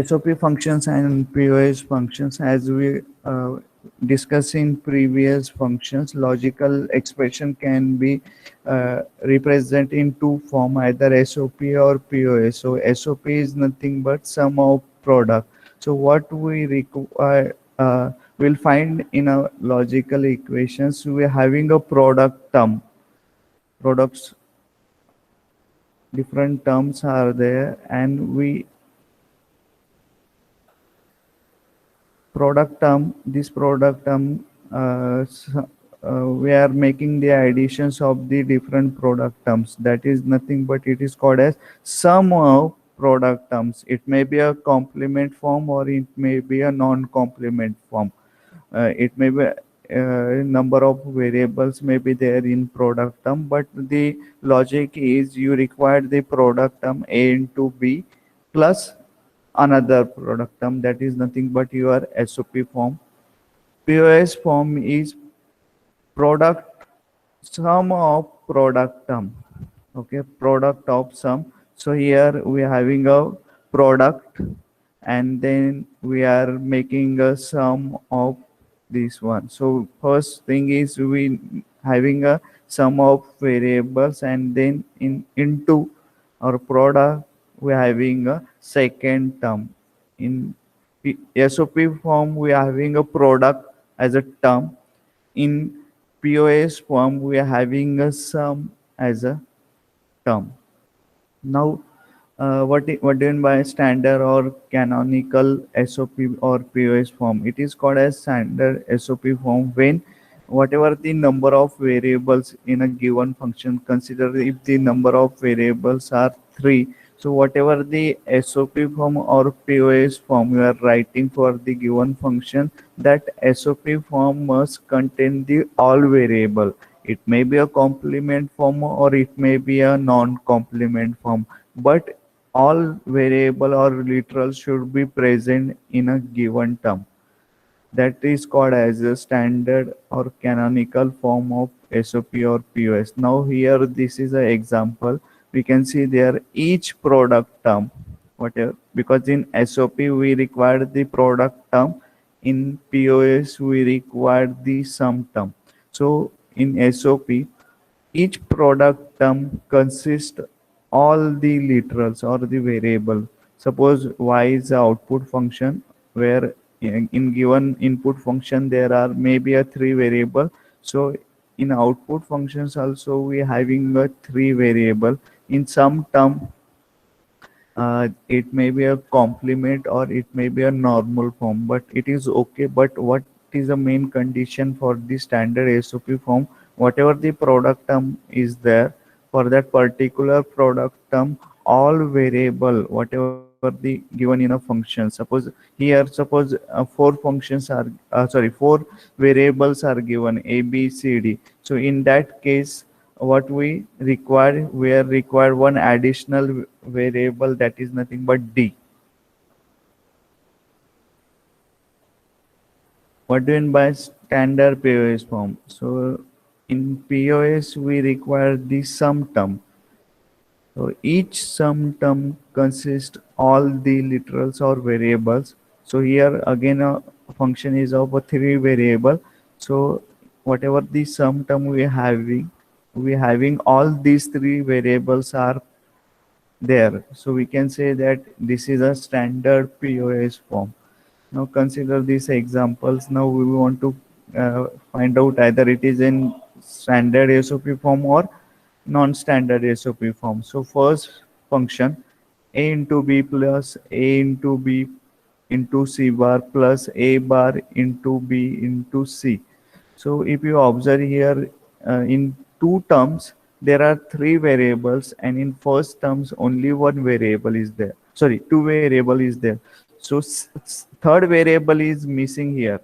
SOP functions and POS functions, as we discussed in previous functions, logical expression can be represented in two form, either SOP or POS. So SOP is nothing but sum of product. So what we require, will find in a logical equations, we are having a product term. Products, different terms are there, and we product term, this product term, we are making the additions of the different product terms. That is nothing but it is called as sum of product terms. It may be a complement form or it may be a non-complement form. It may be number of variables may be there in product term, but the logic is you require the product term a into b plus another product term, that is nothing but your SOP form. POS form is product sum of product term. Okay, product of sum. So here we are having a product, and then we are making a sum of this one. So first thing is we having a sum of variables, and then into our product we are having a second term. In SOP form we are having a product as a term. In POS form we are having a sum as a term. Now, what do you mean by standard or canonical SOP or POS form? It is called as standard SOP form when whatever the number of variables in a given function, consider if the number of variables are 3. So whatever the SOP form or POS form you are writing for the given function, that SOP form must contain the all variable. It may be a complement form or it may be a non-complement form, but all variable or literal should be present in a given term. That is called as a standard or canonical form of SOP or POS. Now here this is an example. We can see there each product term, whatever, because in SOP we require the product term, in POS we require the sum term. So in SOP, each product term consists all the literals or the variable. Suppose y is the output function, where in given input function there are maybe a 3 variable. So in output functions also we having a 3 variable. In some term, it may be a complement or it may be a normal form, but it is okay. But what is the main condition for the standard SOP form? Whatever the product term is there, for that particular product term, all variable whatever the given in a function, suppose here, suppose 4 functions are sorry, 4 variables are given a b c d. So in that case, what we are required one additional variable, that is nothing but d. What do you mean by standard POS form? So in POS we require the sum term. So each sum term consists all the literals or variables. So here again a function is of a 3 variable. So whatever the sum term we having all these 3 variables are there. So we can say that this is a standard POS form. Now consider these examples. Now we want to find out either it is in standard SOP form or non-standard SOP form. So first function, a into b plus a into b into c bar plus a bar into b into c. So if you observe here, in two terms there are 3 variables, and in first terms only one variable is there. Sorry, 2 variable is there. So third variable is missing here.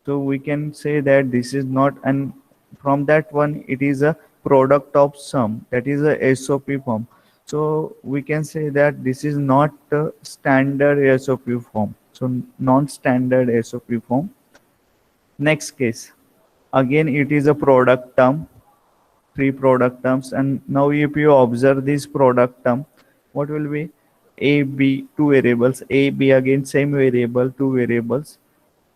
So we can say that this is not, and from that one it is a product of sum, that is a SOP form. So we can say that this is not a standard SOP form. So non-standard SOP form. Next case, again it is a product term, 3 product terms, and now if you observe this product term, what will be a, b, two variables, a, b, again same variable, two variables,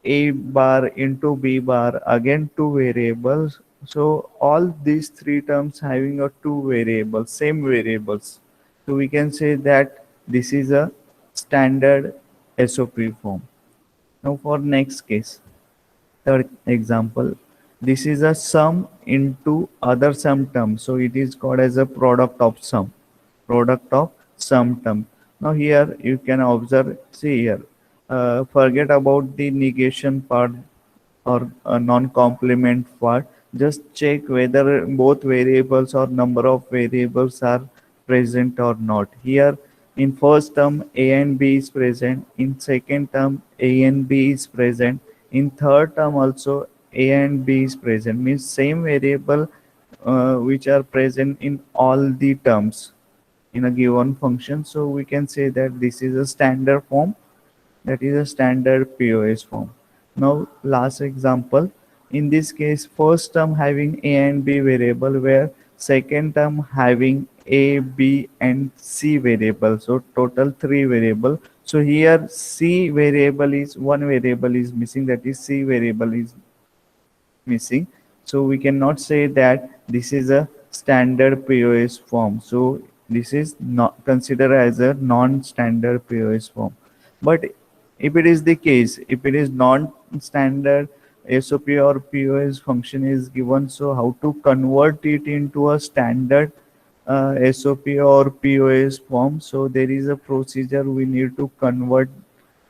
a bar into b bar, again two variables. So all these three terms having a two variables, same variables. So we can say that this is a standard SOP form. Now for next case, third example, this is a sum into other sum term. So it is called as a product of sum, product of sum term. Now here you can observe, see here, forget about the negation part or a non-complement part. Just check whether both variables or number of variables are present or not. Here in first term a and b is present, in second term a and b is present, in third term also a and b is present, means same variable which are present in all the terms in a given function. So we can say that this is a standard form, that is a standard POS form. Now last example, in this case first term having a and b variable, where second term having a, b and c variable, so total three variable. So here c variable is, one variable is missing, that is c variable is missing. So we cannot say that this is a standard POS form. So this is not considered as a non-standard POS form. But if it is the case, if it is non-standard SOP or POS function is given, so how to convert it into a standard SOP or POS form? So there is a procedure we need to convert,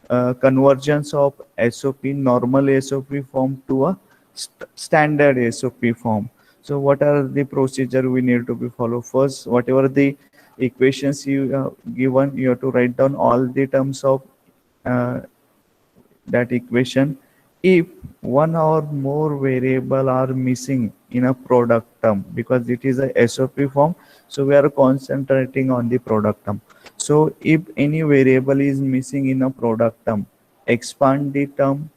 convergence of SOP, normal SOP form to a standard SOP form. So what are the procedure we need to be follow? First, whatever the equations you given, you have to write down all the terms of uh, that equation. If one or more variable are missing in a product term, because it is a SOP form, so we are concentrating on the product term. So if any variable is missing in a product term, expand the term,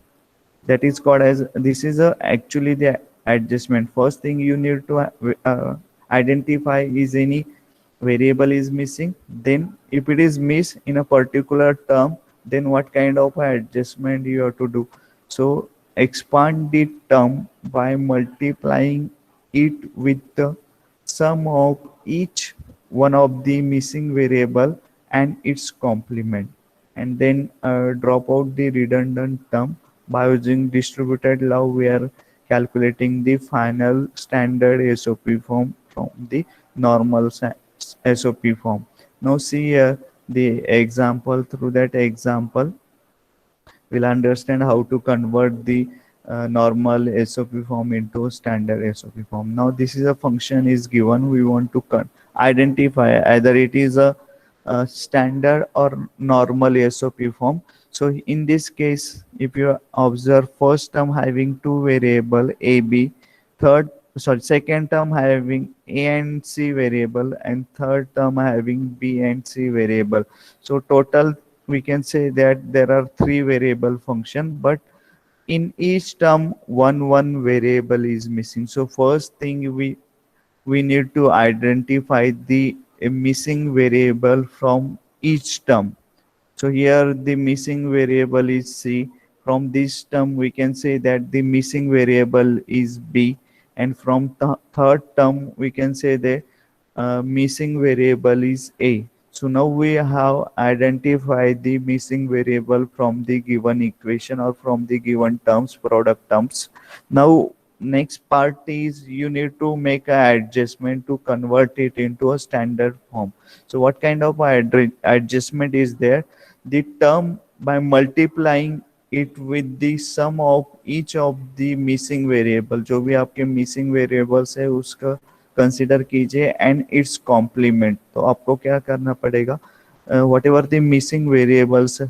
that is called as, this is a actually the adjustment. First thing you need to identify is any variable is missing. Then if it is missed in a particular term, then what kind of adjustment you have to do? So expand the term by multiplying it with the sum of each one of the missing variable and its complement, and then drop out the redundant term. By using distributed log, we are calculating the final standard SOP form from the normal SOP form. Now see here the example. Through that example, we'll understand how to convert the normal SOP form into a standard SOP form. Now this is a function is given. We want to identify either it is a standard or normal SOP form. So in this case, if you observe first term having two variable a, b, third, sorry, second term having a and c variable, and third term having b and c variable. So total we can say that there are three variable function, but in each term one variable is missing. So first thing we need to identify the missing variable from each term. So here the missing variable is C. From this term we can say that the missing variable is B, and from the third term we can say the missing variable is A. So now we have identified the missing variable from the given equation or from the given terms, product terms. Now next part is you need to make an adjustment to convert it into a standard form. So what kind of adjustment is there? The term by multiplying it with the sum of each of the missing variable, जो भी आपके missing variables है उसका consider कीजिए and it's complement. तो आपको क्या करना पड़ेगा, what ever the missing variables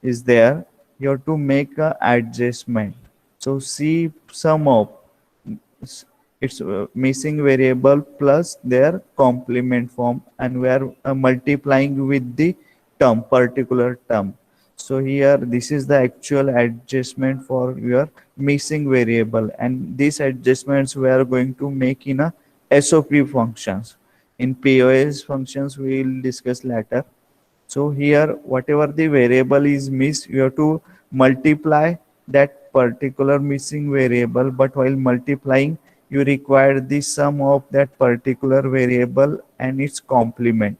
is there, you have to make a adjustment. So see sum of its missing variable plus their complement form, and we are multiplying with the term, particular term. So here this is the actual adjustment for your missing variable, and these adjustments we are going to make in a SOP functions. In POS functions we will discuss later. So here, whatever the variable is missed, you have to multiply that particular missing variable. But while multiplying, you require the sum of that particular variable and its complement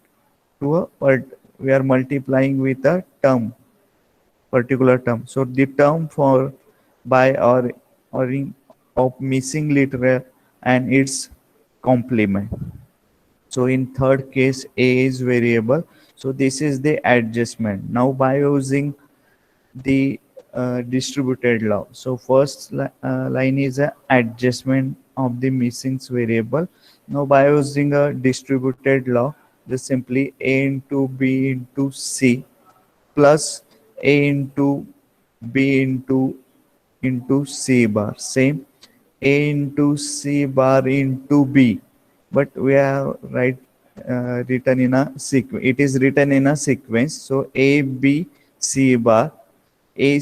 to a we are multiplying with a term, particular term. So the term for by or in, of missing literal and its complement. So in third case, a is variable. So this is the adjustment. Now by using the distributed law. So first line is a adjustment of the missing variable. Now by using a distributed law, just simply a into b into c plus a into b into c bar. Same a into c bar into b, but we have written in a sequence. It is written in a sequence. So a b c bar, a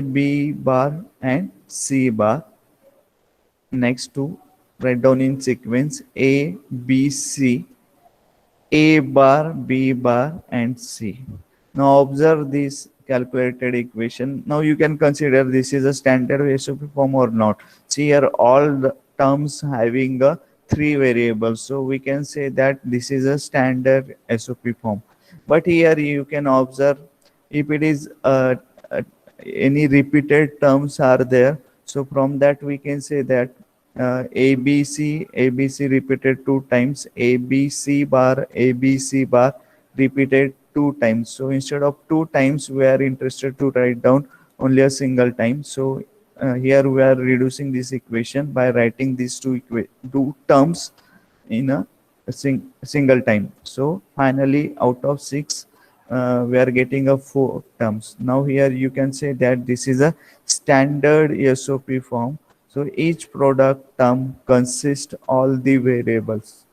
b bar and c bar. Next to write down in sequence a b c, a bar, B bar, and C. Now observe this calculated equation. Now you can consider this is a standard SOP form or not. See here all the terms having a three variables. So we can say that this is a standard SOP form. But here you can observe if it is any repeated terms are there. So from that we can say that ABC repeated two times, ABC bar, ABC bar repeated two times. So instead of two times, we are interested to write down only a single time. So here we are reducing this equation by writing these two terms in a single time. So finally, out of six, we are getting a four terms. Now here you can say that this is a standard SOP form. So each product term consists all the variables.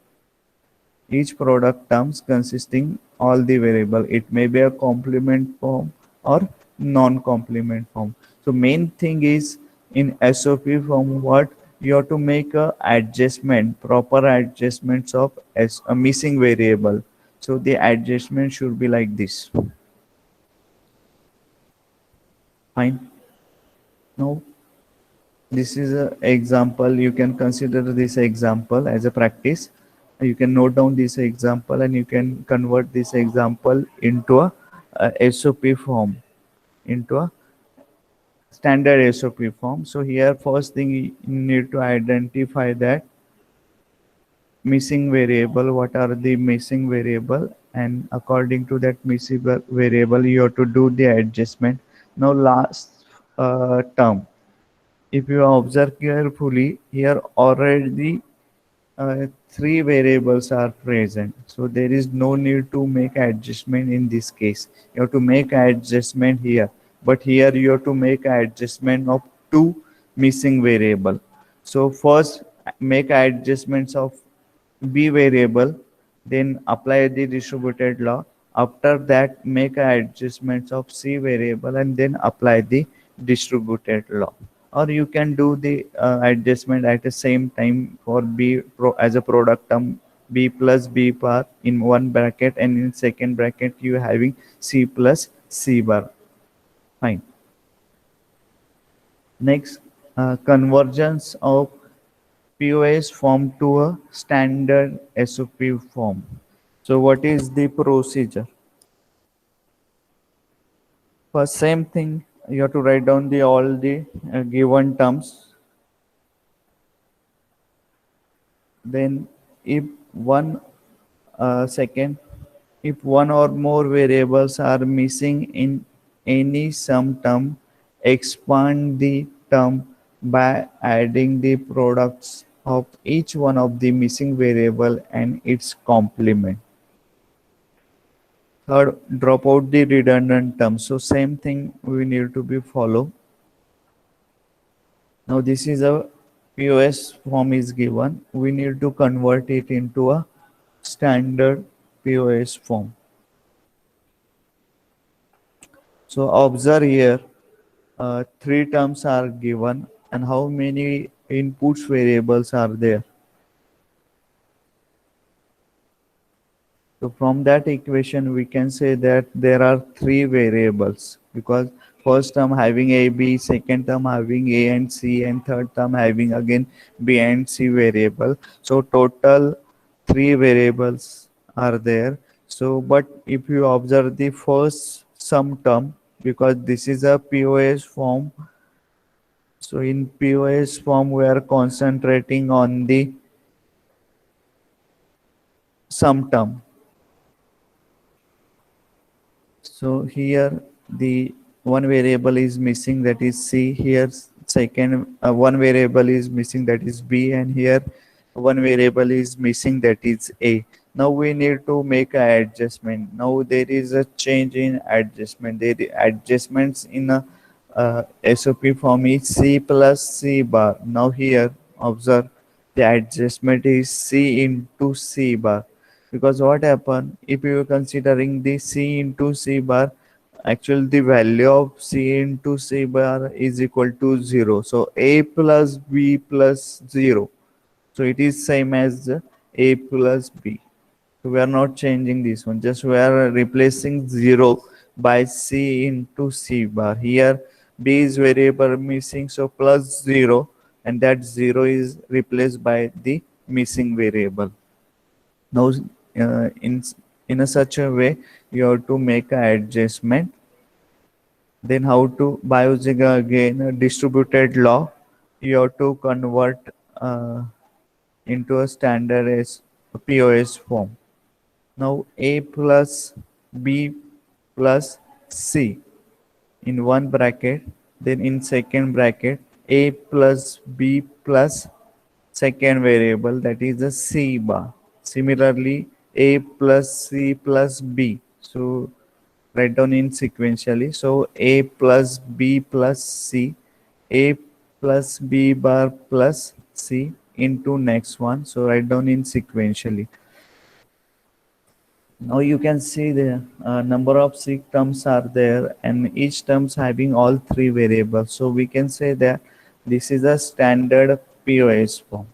Each product terms consisting all the variable. It may be a complement form or non-complement form. So main thing is in SOP form what you have to make a adjustment, proper adjustments of a missing variable. So the adjustment should be like this. Fine. Now this is an example. You can consider this example as a practice. You can note down this example and you can convert this example into a SOP form, into a standard SOP form. So here first thing you need to identify that missing variable, what are the missing variable, and according to that missing variable you have to do the adjustment. Now last term, if you observe carefully, here already three variables are present. So there is no need to make adjustment in this case. You have to make adjustment here. But here you have to make adjustment of two missing variable. So first make adjustments of B variable, then apply the distributed law. After that, make adjustments of C variable and then apply the distributed law. Or you can do the adjustment at the same time for as a product term B plus B bar in one bracket, and in second bracket you having C plus C bar. Fine. Next, convergence of POS form to a standard SOP form. So what is the procedure? First, same thing, you have to write down the all the given terms. Then if one second, if one or more variables are missing in any sum term, expand the term by adding the products of each one of the missing variable and its complement. Third, drop out the redundant terms. So same thing we need to be follow. Now this is a POS form is given. We need to convert it into a standard POS form. So observe here, three terms are given and how many inputs variables are there. So from that equation, we can say that there are three variables because first term having a, b, second term having a and c, and third term having again b and c variable. So total three variables are there. So, but if you observe the first sum term, because this is a POS form, so in POS form, we are concentrating on the sum term. So here the one variable is missing, that is C. Here second one variable is missing, that is B, and here one variable is missing, that is A. Now we need to make a adjustment. Now there is a change in adjustment. The adjustments in a SOP form is C plus C bar. Now here observe the adjustment is C into C bar, because what happened if you are considering the C into C bar, actually the value of C into C bar is equal to 0. So A plus B plus 0. So it is same as A plus B. So we are not changing this one, just we are replacing 0 by C into C bar. Here B is variable missing, so plus 0, and that 0 is replaced by the missing variable. Now in a such a way you have to make a adjustment. Then how to, by using again a distributed law, you have to convert into a standard as POS form. Now A plus B plus C in one bracket, then in second bracket A plus B plus second variable, that is the C bar. Similarly A plus C plus B. So write down in sequentially. So A plus B plus C, A plus B bar plus C into next one. So write down in sequentially. Now you can see the number of C terms are there, and each terms having all three variables. So we can say that this is a standard POS form.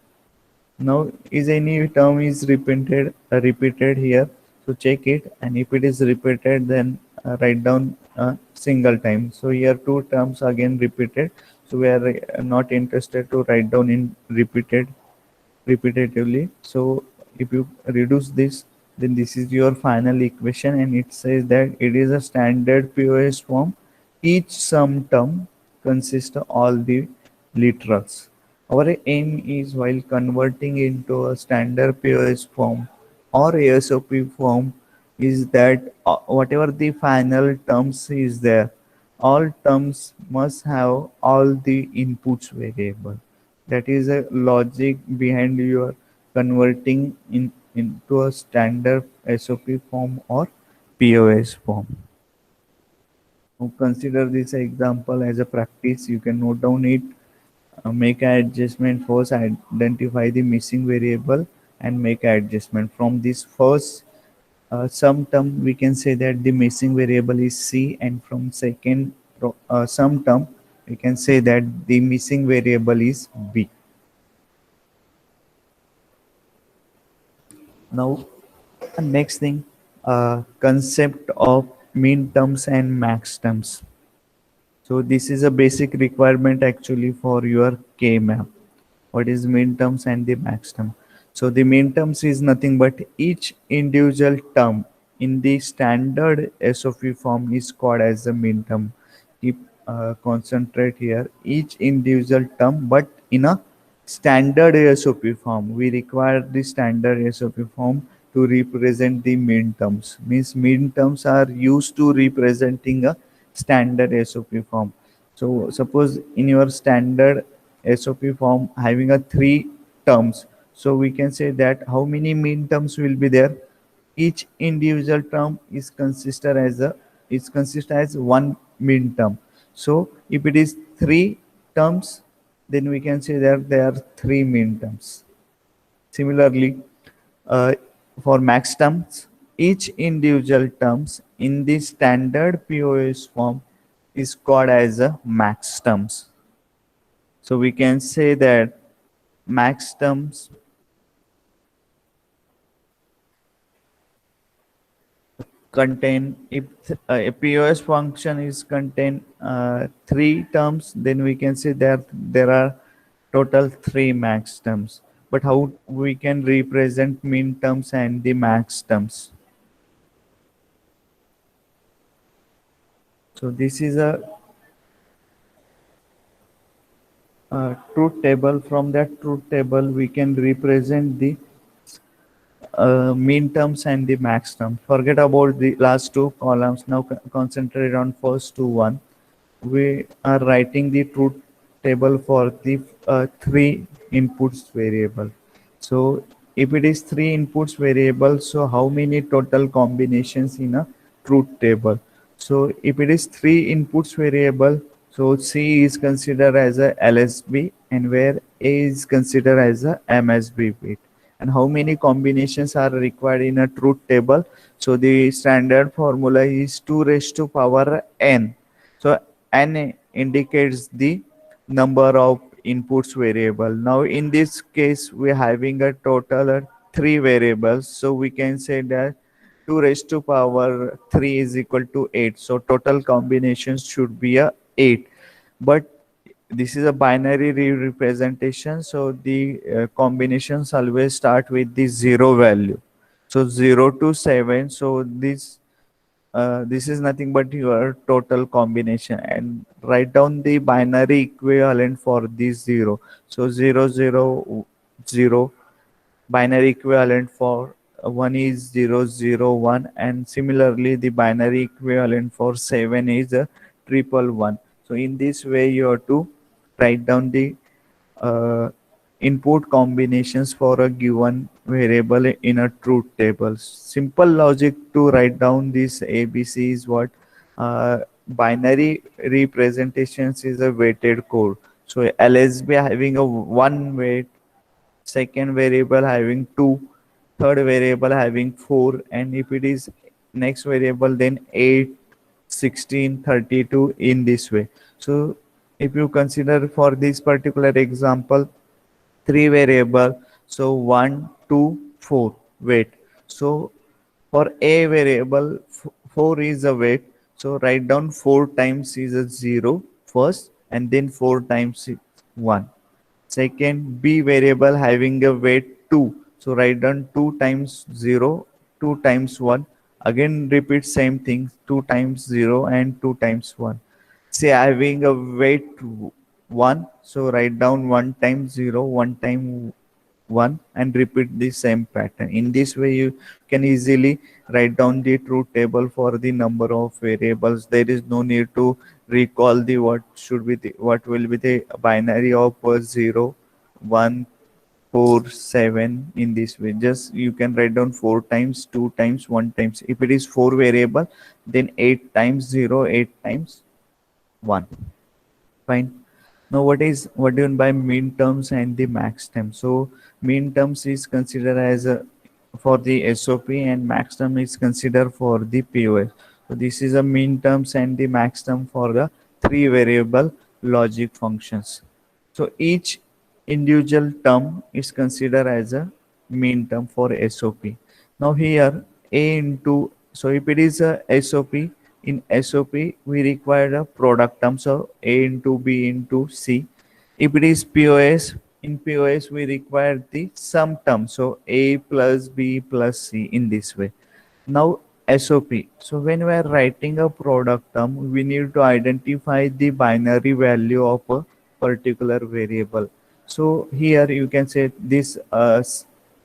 Now is any term is repeated here, so check it, and if it is repeated, then write down a single time. So here two terms again repeated, so we are not interested to write down in repetitively. So if you reduce this, then this is your final equation, and it says that it is a standard POS form. Each sum term consists of all the literals. Our aim is, while converting into a standard POS form or ASOP form, is that whatever the final terms is there, all terms must have all the inputs variable. That is a logic behind your converting into a standard SOP form or POS form. Now consider this example as a practice. You can note down it, make an adjustment first, identify the missing variable, and make an adjustment. From this first sum term, we can say that the missing variable is C, and from second sum term, we can say that the missing variable is B. Now, next thing, concept of min terms and max terms. So this is a basic requirement actually for your K-map. What is min terms and the max term? So the min terms is nothing but each individual term in the standard SOP form is called as the min term. Keep concentrate here. Each individual term, but in a standard SOP form. We require the standard SOP form to represent the min terms. Means min terms are used to representing a standard SOP form. So suppose in your standard SOP form having a three terms, so we can say that how many min terms will be there. Each individual term is consist as one min term. So if it is three terms, then we can say that there are three min terms. Similarly, uh, for max terms, each individual terms in the standard POS form is called as a max terms. So we can say that max terms contain, if a POS function is contain three terms, then we can say that there are total three max terms. But how we can represent min terms and the max terms? So this is a truth table. From that truth table, we can represent the mean terms and the max term. Forget about the last two columns. Now concentrate on first two one. We are writing the truth table for the three inputs variable. So if it is three inputs variable, so how many total combinations in a truth table? So if it is three inputs variable, so C is considered as a LSB and where A is considered as a MSB bit. And how many combinations are required in a truth table? So the standard formula is 2 raised to power n. So n indicates the number of inputs variable. Now in this case we are having a total of three variables, so we can say that 2 raised to power 3 is equal to 8. So total combinations should be a 8. But this is a binary representation, so the combinations always start with the zero value. So 0 to 7. So this is nothing but your total combination, and write down the binary equivalent for this zero. So 0 0 0, binary equivalent for one is 0 0 1, and similarly the binary equivalent for 7 is a triple one. So in this way you have to write down the uh, input combinations for a given variable in a truth table. Simple logic to write down this ABC is what binary representations is a weighted code. So LSB having a one weight, second variable having 2, third variable having 4, and if it is next variable then 8, 16, 32 in this way. So if you consider for this particular example, three variable, so 1, 2, 4 weight. So for a variable 4 is a weight, so write down 4 times is a 0 first, and then 4 times 1. Second, b variable having a weight 2. So write down 2 times 0, 2 times 1. Again repeat same thing, 2 times 0 and 2 times 1. Say having a weight 1. So write down 1 times 0, 1 time 1, and repeat the same pattern. In this way you can easily write down the truth table for the number of variables. There is no need to recall the what will be the binary of 0 1 4 7. In this way just you can write down 4 times, 2 times, 1 times. If it is 4 variable, then 8 times 0, 8 times 1. Fine. Now what do you mean by min terms and the max term? So min terms is considered as a for the SOP, and max term is considered for the POS. So this is a min terms and the max term for the three variable logic functions. So each individual term is considered as a min term for SOP. Now here A into, so if it is a SOP, in SOP we require a product term, so A into B into C. If it is POS, in POS we require the sum term, so A plus B plus C in this way. Now SOP. So when we are writing a product term, we need to identify the binary value of a particular variable. So here you can say this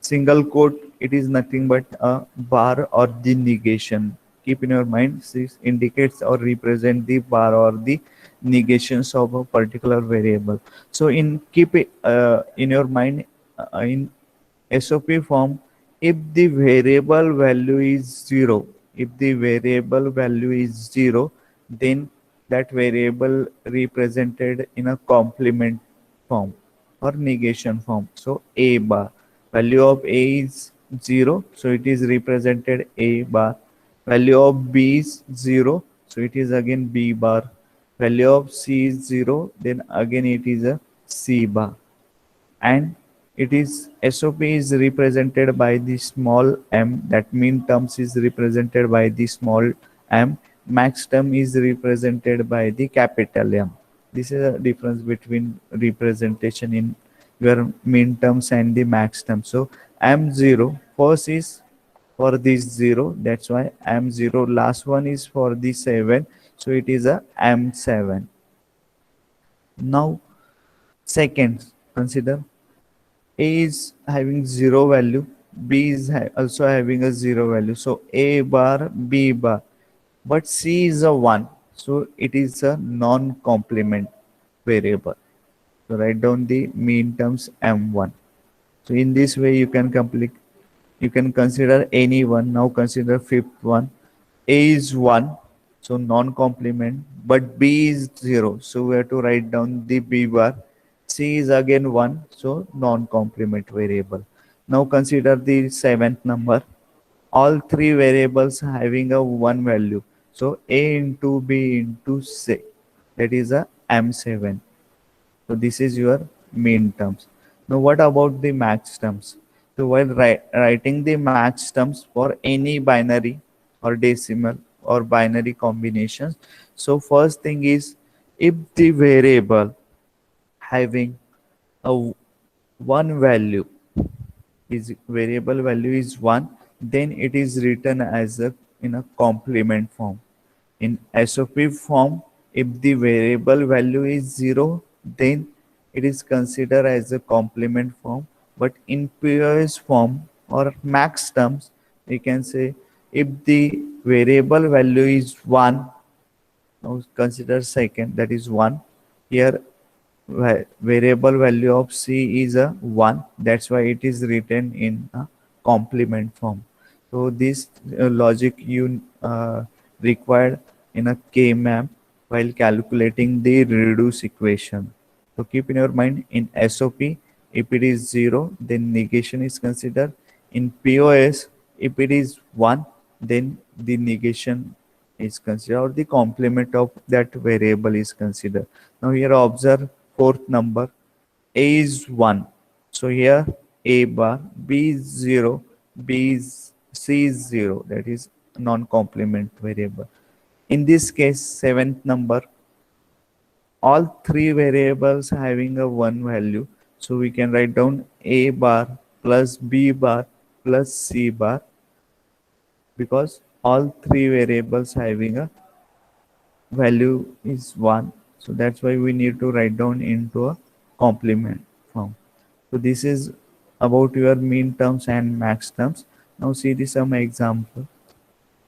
single quote, it is nothing but a bar or the negation. Keep in your mind, this indicates or represent the bar or the negations of a particular variable. So in keep it in your mind, in SOP form, if the variable value is 0, if the variable value is 0, then that variable represented in a complement form or negation form. So A bar, value of A is 0, so it is represented A bar. Value of B is 0, so it is again B bar. Value of C is 0, then again it is a C bar. And it is SOP is represented by the small m, that mean terms is represented by the small m, max term is represented by the capital M. This is a difference between representation in your mean terms and the max term. So M0 first is for this 0, that's why M0, last one is for the 7, so it is a M7. Now second, consider A is having 0 value, B is also having a 0 value. So A bar, B bar, but C is a 1. So it is a non-complement variable. So write down the mean terms M1. So in this way you can complete, you can consider any one. Now consider fifth one. A is 1, so non-complement, but B is 0. So we have to write down the B bar. C is again 1, so non-complement variable. Now consider the seventh number. All three variables having a 1 value. So A into B into C, that is a M7. So this is your mean terms. Now what about the max terms? So while writing the max terms for any binary or decimal or binary combinations, so first thing is, if the variable having a one value, is variable value is 1, then it is written as a in a complement form. In SOP form, if the variable value is 0, then it is considered as a complement form. But in POS form or max terms, we can say if the variable value is 1, now consider second, that is 1. Here variable value of C is a 1. That's why it is written in a complement form. So this logic you required in a K-map while calculating the reduce equation. So keep in your mind, in SOP, if it is 0, then negation is considered. In POS, if it is 1, then the negation is considered, or the complement of that variable is considered. Now here observe fourth number. A is 1. So here A bar, B is 0, B is C is 0, that is non-complement variable. In this case, seventh number, all three variables having a 1 value. So we can write down A bar plus B bar plus C bar, because all three variables having a value is 1. So that's why we need to write down into a complement form. So this is about your mean terms and max terms. Now see the some example.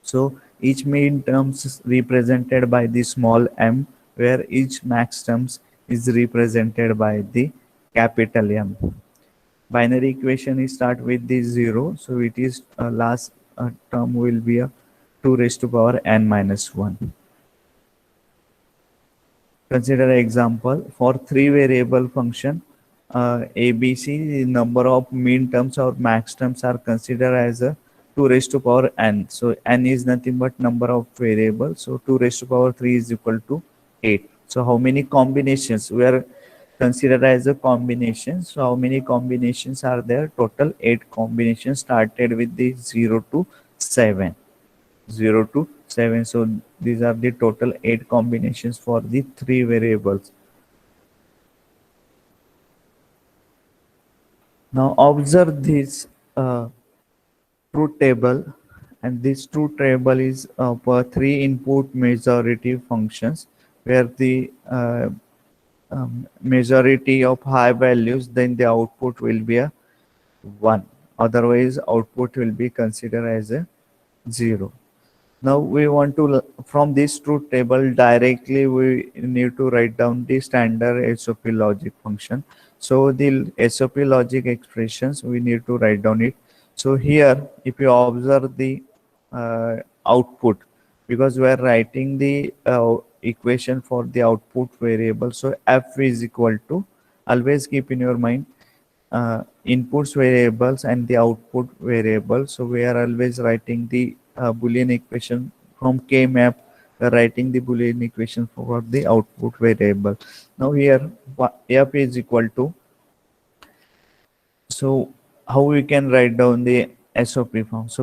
So each mean terms is represented by the small m, where each max terms is represented by the capital M. Binary equation is start with the 0, so it is last term will be a 2 raised to power n minus 1. Consider example for three variable function ABC. The number of mean terms or max terms are considered as a 2 raised to power n. So n is nothing but number of variables. So 2 raised to power 3 is equal to 8. So how many combinations we are considered as a combination? So how many combinations are there? Total 8 combinations started with the 0 to 7. 0 to 7. So these are the total 8 combinations for the three variables. Now observe this truth table, and this truth table is for three input majority functions, where the majority of high values, then the output will be a 1. Otherwise output will be considered as a 0. Now we want to, from this truth table directly, we need to write down the standard SOP logic function. So the SOP logic expressions, we need to write down it. So here, if you observe the output, because we are writing the equation for the output variable. So F is equal to, always keep in your mind, inputs variables and the output variable. So we are always writing the Boolean equation from K-map. We are writing the Boolean equation for the output variable. Now here F is equal to So how we can write down the SOP form? So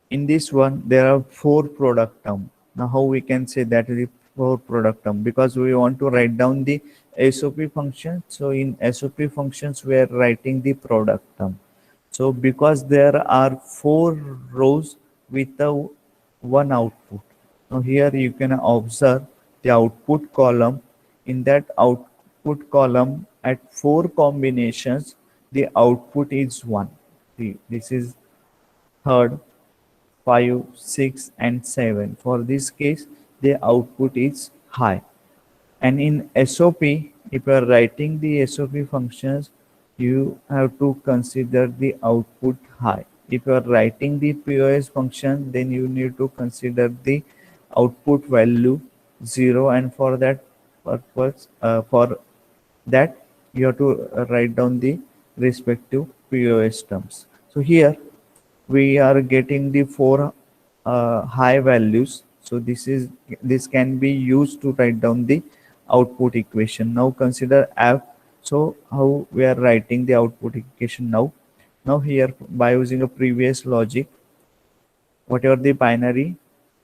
in this one, there are four product term. Now how we can say that is the four product term? Because we want to write down the SOP function. So in SOP functions, we are writing the product term. So because there are four rows with a one output. Now here you can observe the output column. In that output column at four combinations, the output is 1. See, this is third, 5, 6 and 7. For this case, the output is high. And in SOP, if you are writing the SOP functions, you have to consider the output high. If you are writing the POS function, then you need to consider the output value 0, and for that purpose, for that you have to write down the respective POS terms. So here we are getting the four high values. So this can be used to write down the output equation. Now consider F. So how we are writing the output equation now? Now here by using a previous logic, whatever the binary,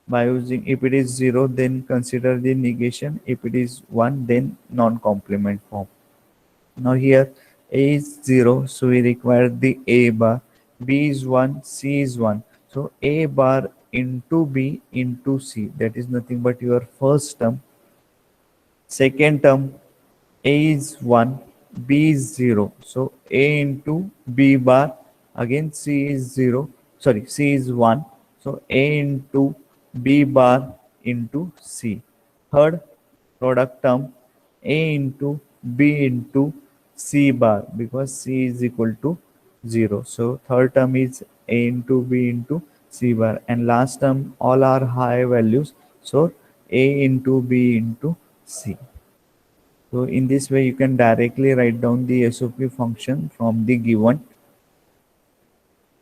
by using, if it is 0 then consider the negation, if it is 1 then non-complement form. Now here A is 0, so we require the A bar, B is 1, C is 1. So A bar into B into C, that is nothing but your first term. Second term, A is 1, B is 0. So A into B bar, again C is 0, sorry, C is 1. So A into B bar into C. Third product term, A into B into C bar, because C is equal to 0. So third term is A into B into C bar, and last term all are high values. So A into B into C. So in this way, you can directly write down the SOP function from the given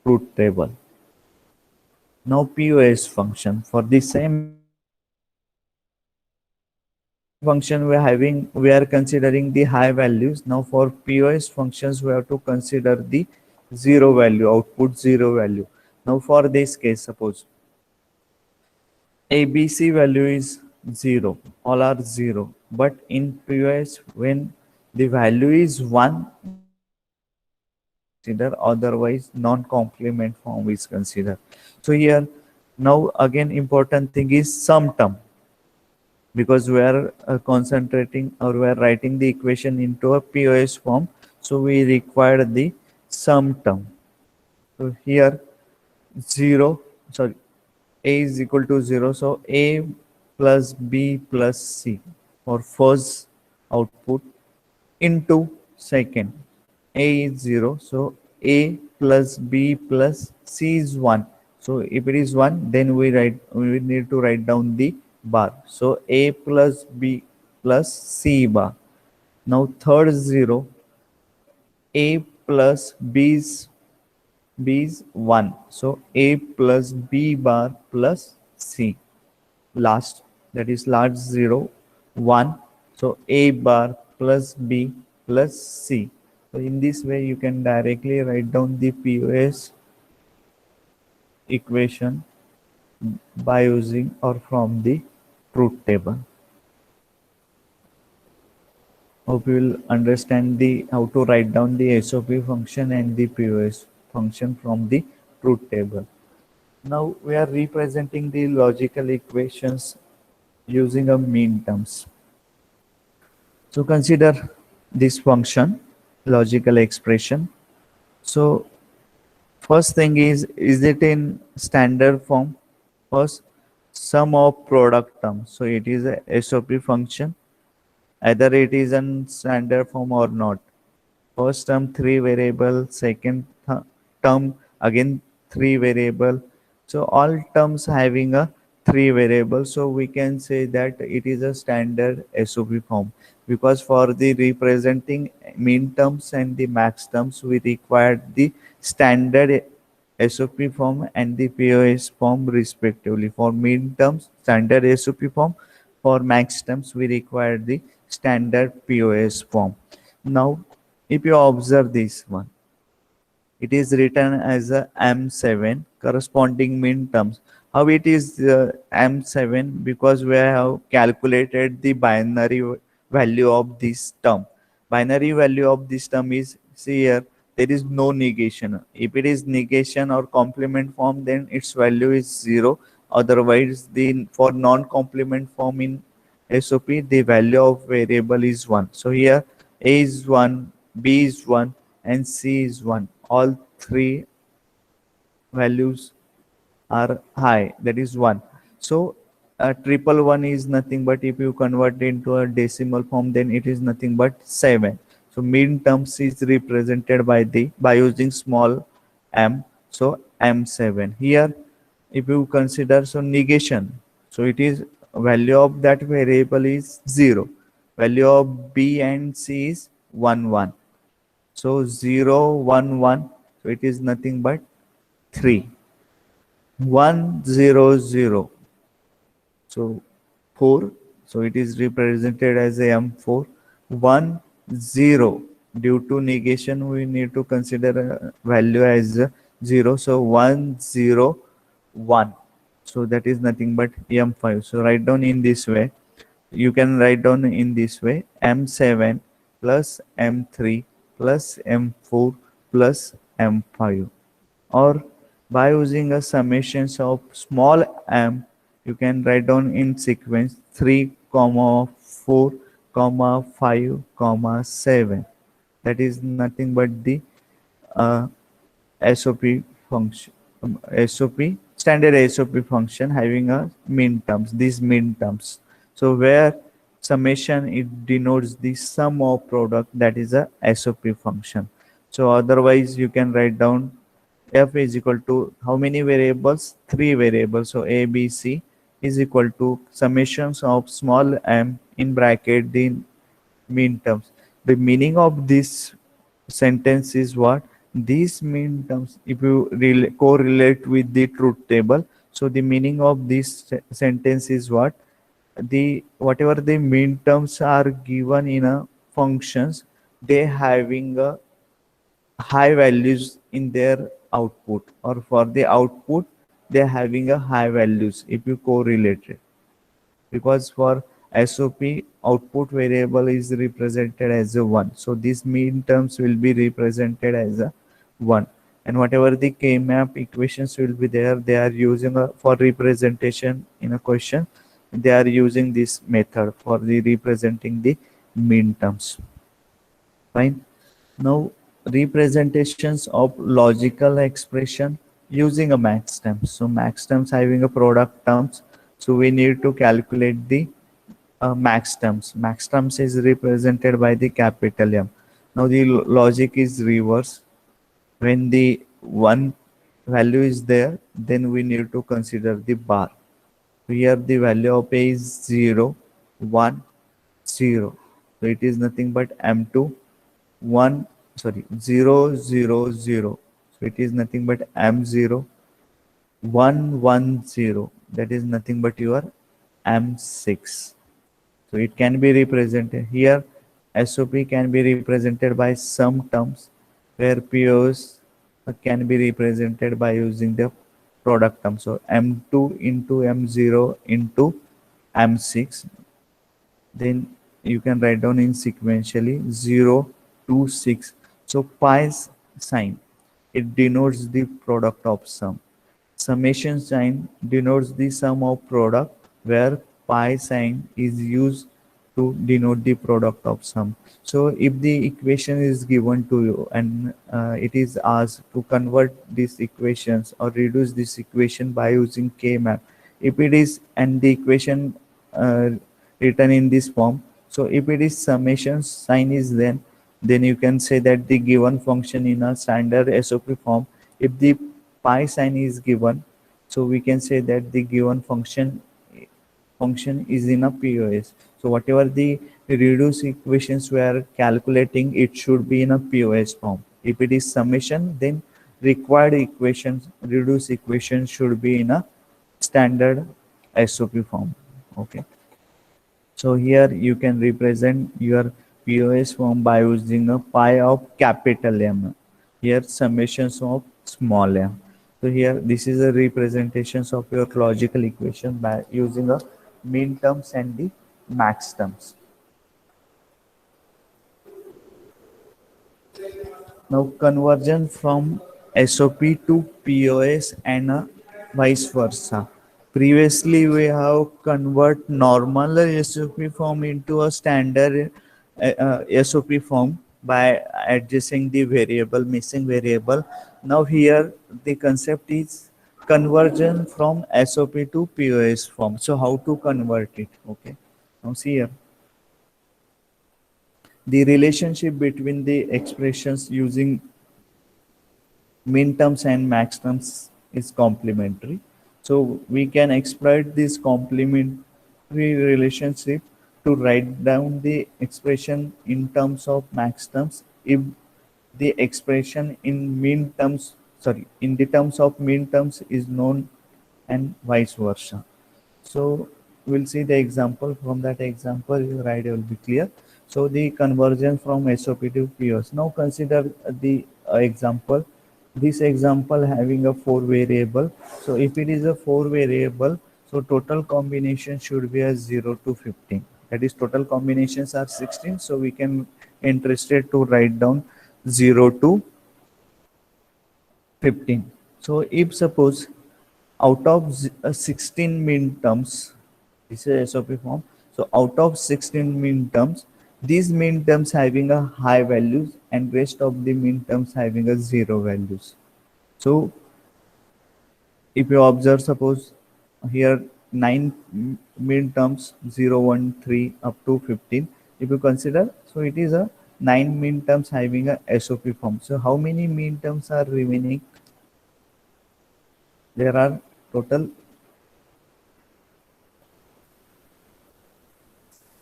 truth table. Now POS function. For the same function we are considering the high values. Now for POS functions, we have to consider the zero value, output zero value. Now for this case, suppose ABC value is 0, all are 0, but in POS when the value is 1, consider, otherwise non-complement form is considered. So here now again important thing is sum term, because we are concentrating or we are writing the equation into a POS form, so we require the sum term. So here 0, sorry, A is equal to 0, so A plus B plus C for first output into second. A is 0, so A plus B plus C is 1. So if it is 1, then we need to write down the bar. So A plus B plus C bar. Now third 0, A plus B is 1. So A plus B bar plus C. Last, that is last 0, 1. So A bar plus B plus C. So in this way, you can directly write down the POS equation by using or from the truth table. Hope you will understand the how to write down the SOP function and the POS function from the truth table. Now we are representing the logical equations using a mean terms. So consider this function, logical expression. So first thing is it in standard form? First, sum of product terms. So it is a SOP function, either it is in standard form or not. First term 3 variable, second term again 3 variable. So all terms having a 3 variable. So we can say that it is a standard SOP form, because for the representing min terms and the max terms, we require the standard SOP form and the POS form respectively. For min terms, standard SOP form. For max terms, we require the standard POS form. Now, if you observe this one, It is written as a M7 corresponding min terms. How it is M7? Because we have calculated the binary value of this term. Binary value of this term is, see here, there is no negation. If it is negation or complement form, then its value is 0. Otherwise, the for non-complement form in SOP, the value of variable is 1. So here A is 1, B is 1, and C is 1. All three values are high, that is 1. So triple one is nothing but, if you convert into a decimal form, then it is nothing but 7. So min terms is represented by the by using small m, so m7. Here if you consider, so negation, so it is value of that variable is 0, value of B and C is 1 1. So 0 1 1, so it is nothing but 3. 1 0 0, so 4, so it is represented as a M4. 1 0, due to negation we need to consider a value as 0, so 1 0 1, so that is nothing but M5. So write down in this way, you can write down in this way: M7 plus M3 plus M4 plus M5. Or by using a summations of small m, you can write down in sequence 3 comma 4 comma 5 comma 7. That is nothing but the uh, SOP function, SOP standard SOP function having a min terms, these min terms. So where summation, it denotes the sum of product, that is a SOP function. So otherwise you can write down f is equal to how many variables? 3 variables. So a, b, c is equal to summations of small m in bracket the mean terms. The meaning of this sentence is what? These mean terms, if you correlate with the truth table, so the meaning of this sentence is what? The whatever the mean terms are given in a functions, they having a high values in their output, or for the output they're having a high values if you correlate it. Because for SOP, output variable is represented as a 1, so these mean terms will be represented as a 1, and whatever the K-map equations will be there, they are using for representation in a question, they are using this method for the representing the mean terms. Fine. Now, representations of logical expression using a max terms. So max terms having a product terms. So we need to calculate the max terms. Max terms is represented by the capital M. Now the logic is reverse. When the one value is there, then we need to consider the bar. Here the value of A is 0, 1, 0. So it is nothing but M2 1, sorry, 0 0 0, so it is nothing but M0. 1 1 0, that is nothing but your M6. So it can be represented here. SOP can be represented by some terms, where POs can be represented by using the product term. So M2 into M0 into M6, then you can write down in sequentially 0 to 6. So pi sign, it denotes the product of sum. Summation sign denotes the sum of product, where pi sign is used to denote the product of sum. So if the equation is given to you, and it is asked to convert these equations or reduce this equation by using K-map, if it is, and the equation uh, written in this form, so if it is summation sign is then you can say that the given function in a standard SOP form, if the pi sign is given, so we can say that the given function is in a POS. So whatever the reduced equations we are calculating, it should be in a POS form. If it is summation, then required equations, reduced equations should be in a standard SOP form. Okay. So here you can represent your POS form by using a pi of capital M. here summations of small m. So here this is a representations of your logical equation by using a min terms and the max terms. Now conversion from SOP to POS and vice versa. Previously we have convert normal SOP form into a standard SOP form by adjusting the variable, missing variable. Now here the concept is conversion from SOP to POS form. So how to convert it? Okay. Now see here. The relationship between the expressions using min terms and max terms is complementary. So we can exploit this complementary relationship to write down the expression in terms of max terms if the expression in in the terms of min terms is known and vice versa. So we'll see the example. From that example, your idea will be clear. So the conversion from SOP to POS. Now consider the example. This example having a four variable. So if it is a four variable, so total combination should be a 0 to 15. That is total combinations are 16. So we can interested to write down 0 to 15. So if suppose out of 16 min terms, this is SOP form. So out of 16 min terms, these min terms having a high values and rest of the min terms having a zero values. So if you observe, suppose here nine min terms 0, 1, 3 up to 15. If you consider, so it is a nine min terms having a SOP form. So how many min terms are remaining? There are total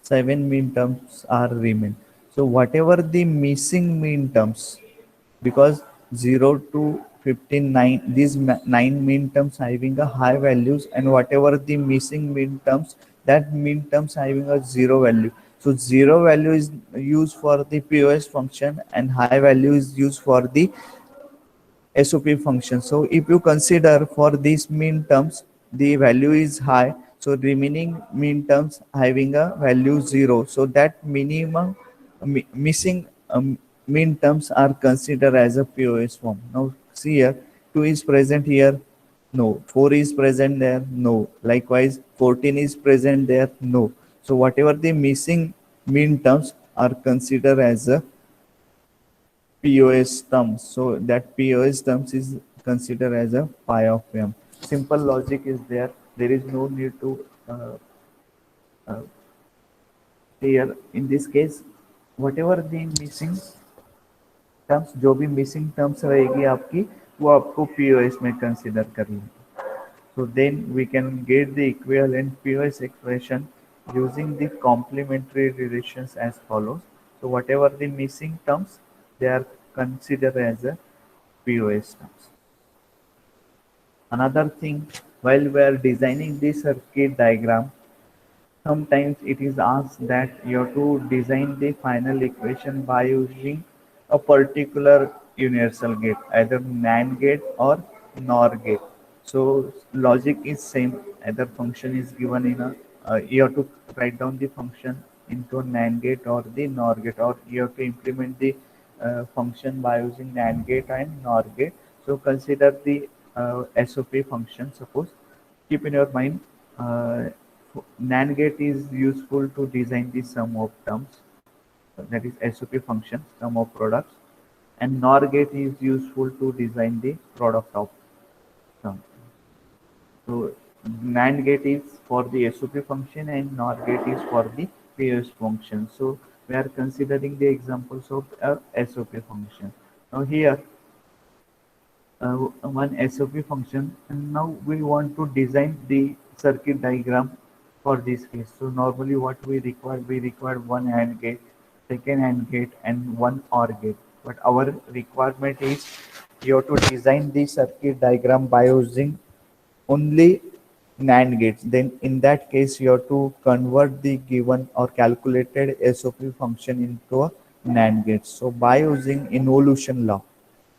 7 min terms are remain. So whatever the missing min terms, because 0 to 15, 9, these 9 min terms having a high values, and whatever the missing min terms, that min terms having a zero value. So zero value is used for the POS function and high value is used for the SOP function. So if you consider for these min terms, the value is high. So remaining min terms having a value 0. So that minimum missing min terms are considered as a POS form. Now see here, 2 is present here. No. 4 is present there. No. Likewise, 14 is present there. No. So whatever the missing min terms are considered as a POS terms. So that POS terms is considered as a pi of m. Simple logic is there. There is no need to uh, here in this case whatever the missing terms, जो भी missing terms रहेगी आपकी वो आपको POS में consider करनी. So then we can get the equivalent POS expression using the complementary relations as follows. So whatever the missing terms, they are considered as a POS terms. Another thing, while we are designing the circuit diagram, sometimes it is asked that you have to design the final equation by using a particular universal gate, either NAND gate or NOR gate. So logic is same. Either function is given in a you have to write down the function into a NAND gate or the NOR gate, or you have to implement the function by using NAND gate and NOR gate. So consider the SOP function. Suppose keep in your mind. NAND gate is useful to design the sum of terms, that is SOP function, sum of products, and NOR gate is useful to design the product of sum. So NAND gate is for the SOP function and NOR gate is for the POS function. So we are considering the examples of a SOP function. Now here one SOP function, and now we want to design the circuit diagram for this case. So normally what we require one AND gate, second AND gate, and one OR gate. But our requirement is you have to design the circuit diagram by using only NAND gates. Then in that case you have to convert the given or calculated SOP function into a NAND gate. So by using involution law,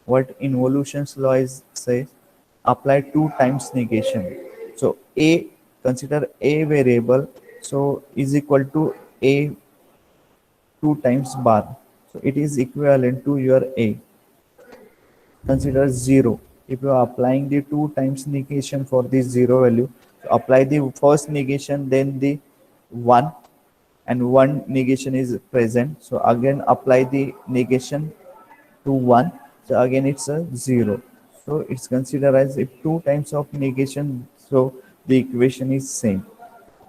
what involution's law is says, apply 2 times negation. So a, consider a variable, so is equal to a 2 times bar, so it is equivalent to your a. Consider 0. If you are applying the 2 times negation for the 0 value, so apply the first negation, then the 1, and 1 negation is present, so again apply the negation to 1, so again it's a 0. So it's considered as if 2 times of negation, so the equation is same.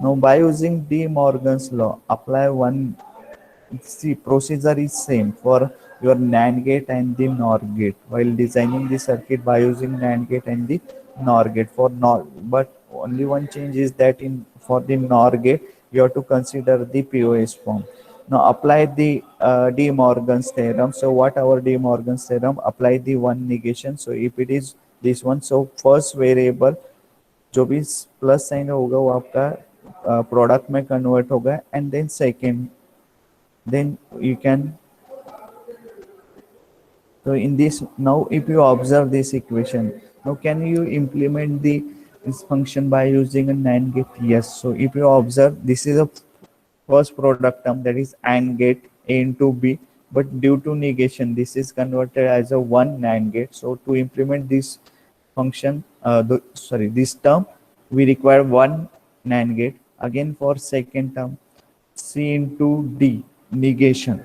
Now by using De Morgan's law, apply one. See, procedure is same for your NAND gate and the NOR gate while designing the circuit by using NAND gate and the NOR gate for NOR. But only one change is that in for the NOR gate you have to consider the POS form. Now apply the De Morgan's theorem. So what our De Morgan's theorem? Apply the one negation. So if it is this one, so first variable जो भी plus sign होगा वो आपका product में convert होगा, and then second, then you can. So in this, now if you observe this equation, now can you implement the this function by using a NAND gate? Yes. So if you observe, this is a first product term, that is AND gate A into B, but due to negation this is converted as a one NAND gate. So to implement this function, this term, we require one NAND gate. Again for second term, C into D, negation.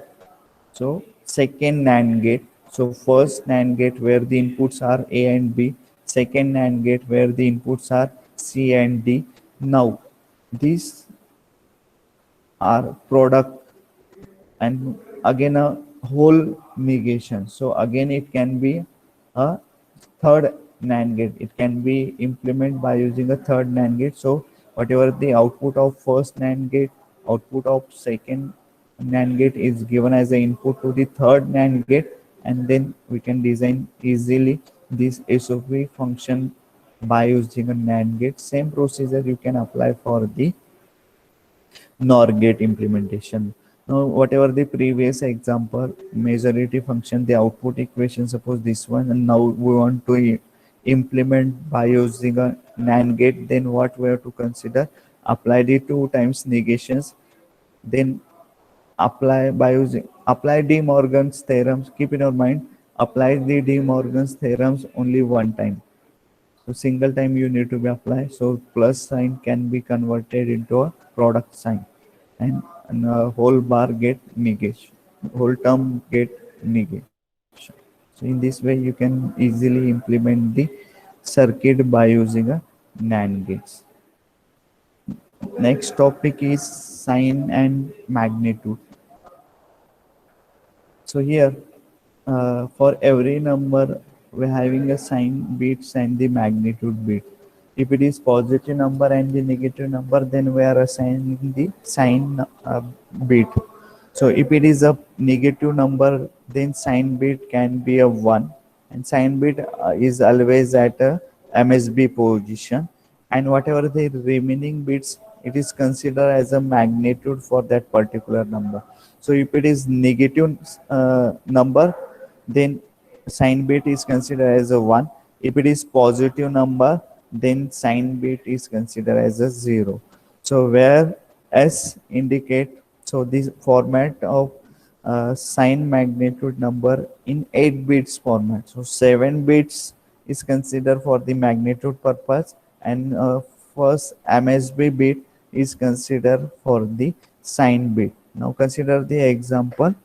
So second NAND gate. So first NAND gate where the inputs are A and B. Second NAND gate where the inputs are C and D. Now these are product, and again a whole negation. So again it can be a third NAND gate. It can be implemented by using a third NAND gate. So whatever the output of first NAND gate, output of second NAND gate is given as an input to the third NAND gate, and then we can design easily this SOP function by using a NAND gate. Same procedure you can apply for the NOR gate implementation. Now, whatever the previous example, majority function, the output equation, suppose this one, and now we want to implement by using a NAND gate, then what we have to consider? Apply the 2 times negations, then apply De Morgan's theorems. Keep in your mind, apply the De Morgan's theorems only one time. So single time you need to be applied. So plus sign can be converted into a product sign, and a whole bar get negation, whole term get negation. So in this way you can easily implement the circuit by using a NAND gates. Next topic is sign and magnitude. So here, for every number, we're having a sign bits and the magnitude bit. If it is positive number and the negative number, then we are assigning the sign bit. So if it is a negative number, then sign bit can be a 1, and sign bit is always at a MSB position, and whatever the remaining bits, it is considered as a magnitude for that particular number. So if it is negative number, then sign bit is considered as a 1. If it is positive number, then sign bit is considered as a 0. So where S indicate, so this format of sign magnitude number in 8 bits format. So 7 bits is considered for the magnitude purpose, and first MSB bit is considered for the sign bit. Now consider the example.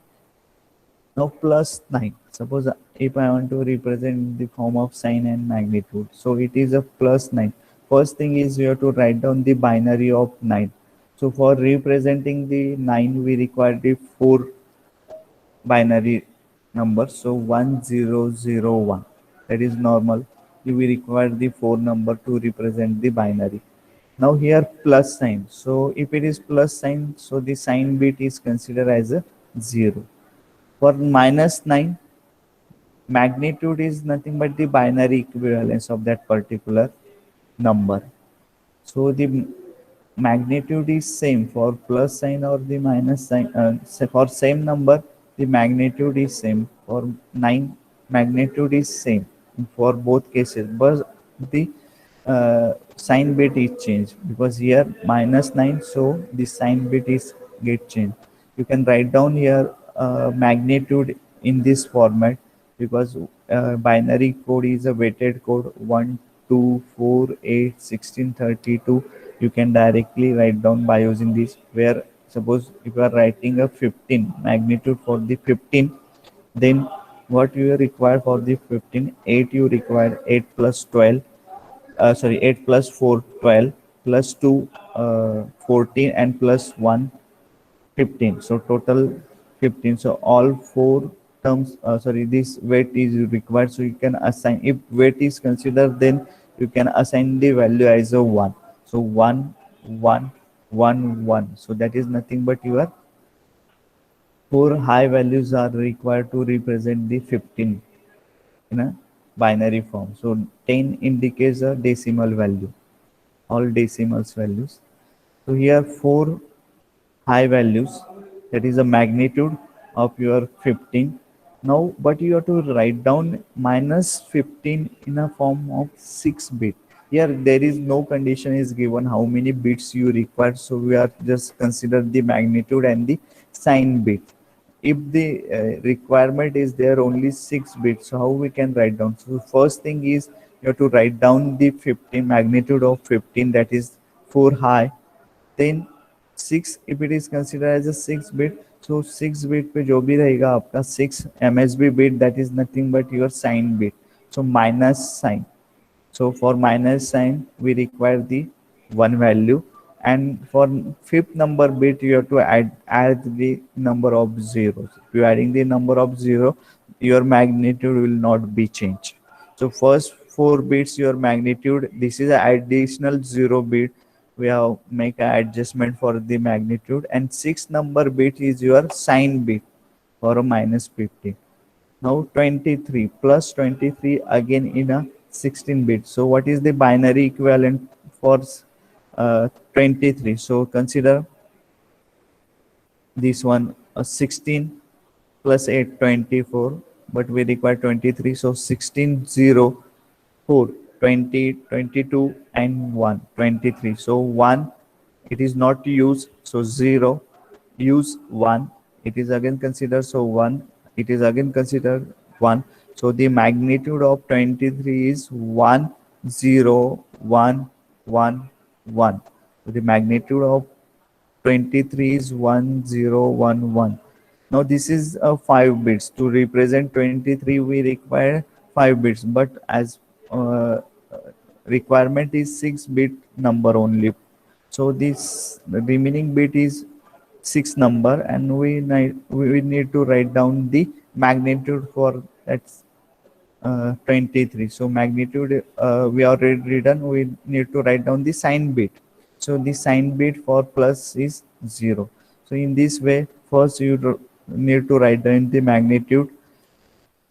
Now plus 9. Suppose if I want to represent the form of sign and magnitude, so it is a plus 9. First thing is you have to write down the binary of 9. So for representing the 9, we require the 4 binary numbers. So 1001. That is normal. You will require the 4 number to represent the binary. Now here plus sign. So if it is plus sign, so the sign bit is considered as a 0. For minus 9, magnitude is nothing but the binary equivalence of that particular number. So the magnitude is same for plus sign or the minus sign. For same number, the magnitude is same. For 9, magnitude is same for both cases, but the sign bit is changed because here -9, so the sign bit is get changed. You can write down here magnitude in this format because binary code is a weighted code 1, 2, 4, 8, 16, 32. You can directly write down by using this, where suppose if you are writing a 15 magnitude for the 15, then what you require for the 15, 8 you require 8 plus 12, sorry, 8 plus 4 12 plus 2 14 and plus 1 15, so total 15. So all four terms, sorry, this weight is required, so you can assign, if weight is considered, then you can assign the value as a 1. So 1 1 1 1, so that is nothing but your four high values are required to represent the 15 in a binary form. So 10 indicates a decimal value, all decimals values. So here four high values, that is a magnitude of your 15. Now but you have to write down -15 in a form of 6 bit. Here there is no condition is given how many bits you require, so we are just consider the magnitude and the sign bit. If the requirement is there only 6 bits, so how we can write down? So first thing is you have to write down the 15 magnitude of 15, that is 4 high. Then 6, if it is considered as a 6 bit, so 6 bit पे जो भी रहेगा आपका 6 MSB bit, that is nothing but your sign bit, so minus sign. So for minus sign we require the one value, and for fifth number bit you have to add the number of zeros. If you are adding the number of zero, your magnitude will not be changed. So first 4 bits your magnitude, this is an additional 0 bit, we have make an adjustment for the magnitude, and sixth number bit is your sign bit for a -50. Now 23 plus 23 again in a 16 bit. So what is the binary equivalent for 23? So consider this one, 16 plus 8 24, but we require 23, so 16 0 4 20 22 and 1 23. So 1 it is not used, so 0, use 1, it is again considered, so 1, it is again considered 1. So the magnitude of 23 is 1 0 1 1 1. So the magnitude of 23 is 1011. Now this is 5 bits. To represent 23 we require 5 bits, but as requirement is 6 bit number only. So this remaining bit is 6 number, and we need to write down the magnitude for that 23. So magnitude we already written, we need to write down the sign bit. So the sign bit for plus is 0. So in this way, first you need to write down the magnitude,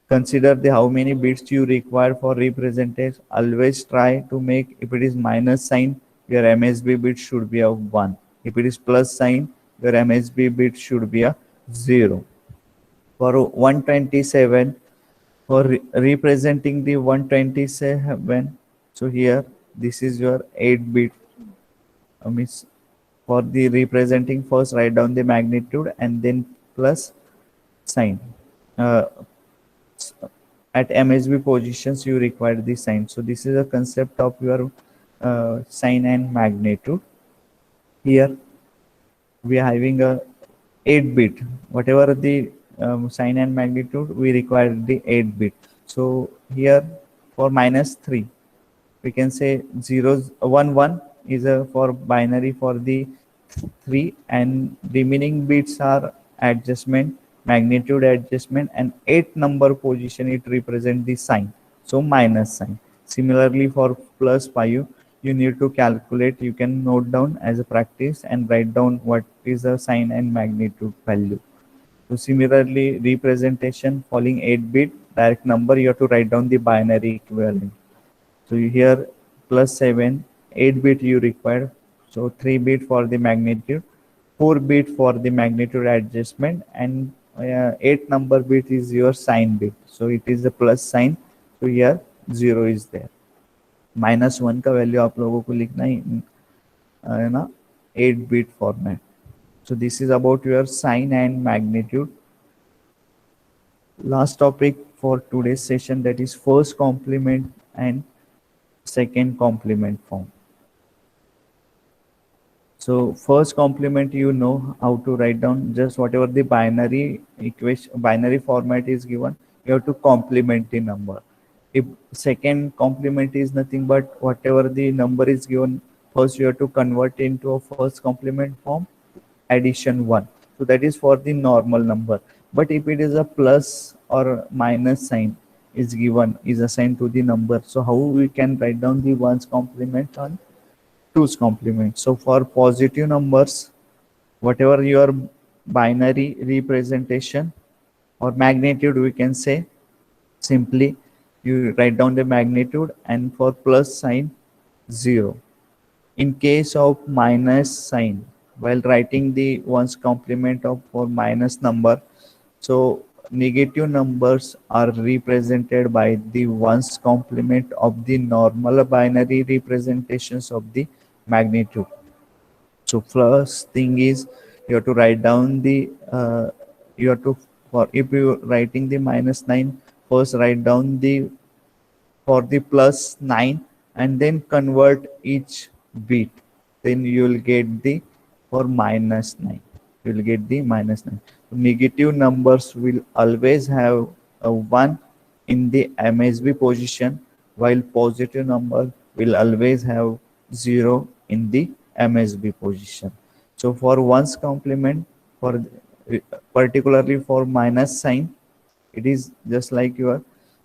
consider the how many bits you require for representation. Always try to make, if it is minus sign, your MSB bit should be a 1. If it is plus sign, your MSB bit should be a 0. For 127, for representing the 127, so here this is your 8 bit, means for the representing, first write down the magnitude and then plus sign. At MSB positions you require the sign. So this is a concept of your sign and magnitude. Here we are having a 8 bit, whatever the sign and magnitude, we require the 8 bit. So here for -3 we can say 0 1 1 is a for binary for the 3, and remaining bits are adjustment, magnitude adjustment, and 8 number position it represent the sign, so minus sign. Similarly for +5 you need to calculate, you can note down as a practice and write down what is the sign and magnitude value. So similarly representation following 8 bit direct number, you have to write down the binary equivalent. So here +7, 8 bit you require, so 3 bit for the magnitude, 4 bit for the magnitude adjustment, and 8 number bit is your sign bit, so it is a plus sign, so here 0 is there. -1 का value आप लोगों को लिखना है ना 8 bit format. So this is about your sign and magnitude. Last topic for today's session, that is first complement and second complement form. So first complement, you know how to write down. Just whatever the binary equation, binary format is given, you have to complement the number. If second complement is nothing but whatever the number is given, first you have to convert into a first complement form, addition 1. So that is for the normal number. But if it is a plus or minus sign is given, is assigned to the number, so how we can write down the ones complement on two's complement? So for positive numbers, whatever your binary representation or magnitude, we can say, simply you write down the magnitude, and for plus sign 0. In case of minus sign, while writing the ones complement of for minus number, so negative numbers are represented by the ones complement of the normal binary representations of the magnitude. So first thing is you have to write down the you have to, for if you writing the -9, first write down the for the +9 and then convert each bit, then you will get the for -9, you will get the -9. Negative numbers will always have a 1 in the MSB position, while positive number will always have 0 in the MSB position. So for ones complement, for particularly for minus sign, it is just like you are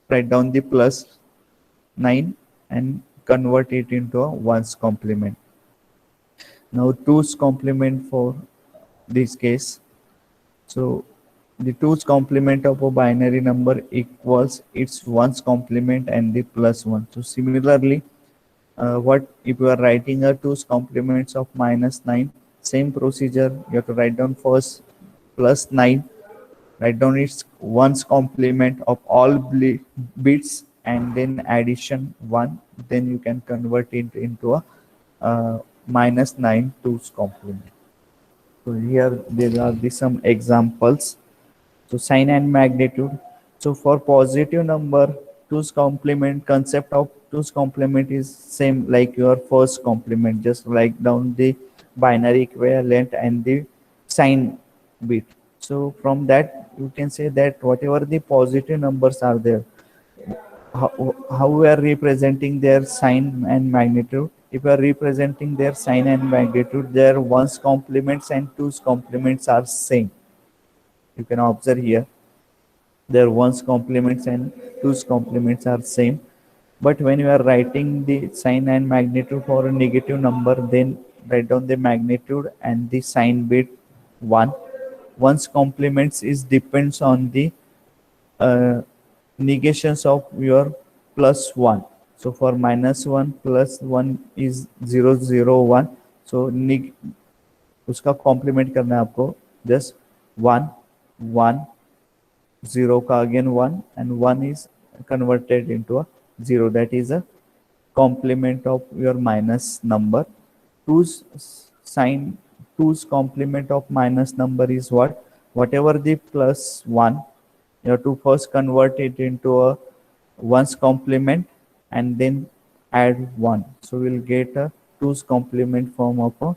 write down the +9 and convert it into a ones complement. Now two's complement for this case. So the two's complement of a binary number equals its ones complement and the +1. So similarly, what if you are writing a two's complements of -9, same procedure, you have to write down first +9, write down its ones complement of all bits, and then addition 1, then you can convert it into a -9 two's complement. So here there are some examples. So sign and magnitude. So for positive number, two's complement, concept of two's complement is same like your first complement. Just write down the binary equivalent and the sign bit. So from that you can say that whatever the positive numbers are there, how we are representing their sign and magnitude. If we are representing their sign and magnitude, their ones complements and two's complements are same. You can observe here their ones complements and two's complements are same. But when you are writing the sign and magnitude for a negative number, then write down the magnitude and the sign bit 1. One's complements is depends on the negations of your +1. So for -1 +1 is 0 0 1. So उसका complement करना है आपको, just 1 1 0 का again 1 and 1 is converted into a 0. That is a complement of your minus number. Two's sign, two's complement of minus number is what? Whatever the +1, you have to first convert it into a one's complement and then add 1. So we'll get a two's complement form of a